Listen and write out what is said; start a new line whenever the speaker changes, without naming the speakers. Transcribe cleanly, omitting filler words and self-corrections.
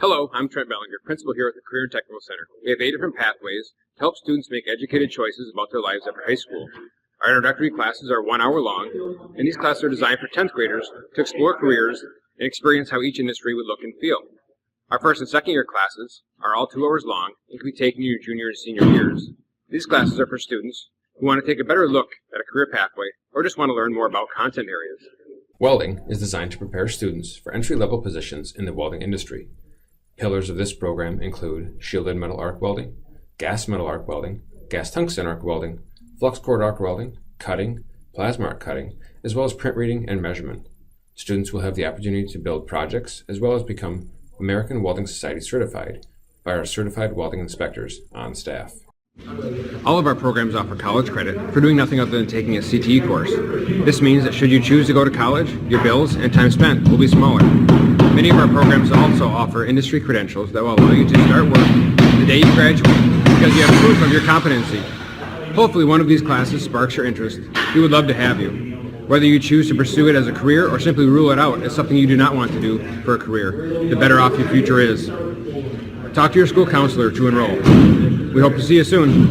Hello, I'm Trent Bellinger, principal here at the Career and Technical Center. We have 8 different pathways to help students make educated choices about their lives after high school. Our introductory classes are 1 hour long, and these classes are designed for 10th graders to explore careers and experience how each industry would look and feel. Our first and second year classes are all 2 hours long and can be taken in your junior and senior years. These classes are for students who want to take a better look at a career pathway or just want to learn more about content areas.
Welding is designed to prepare students for entry-level positions in the welding industry. Pillars of this program include shielded metal arc welding, gas metal arc welding, gas tungsten arc welding, flux core arc welding, cutting, plasma arc cutting, as well as print reading and measurement. Students will have the opportunity to build projects as well as become American Welding Society certified by our certified welding inspectors on staff.
All of our programs offer college credit for doing nothing other than taking a CTE course. This means that should you choose to go to college, your bills and time spent will be smaller. Many of our programs also offer industry credentials that will allow you to start work the day you graduate because you have proof of your competency. Hopefully one of these classes sparks your interest. We would love to have you. Whether you choose to pursue it as a career or simply rule it out as something you do not want to do for a career, the better off your future is. Talk to your school counselor to enroll. We hope to see you soon.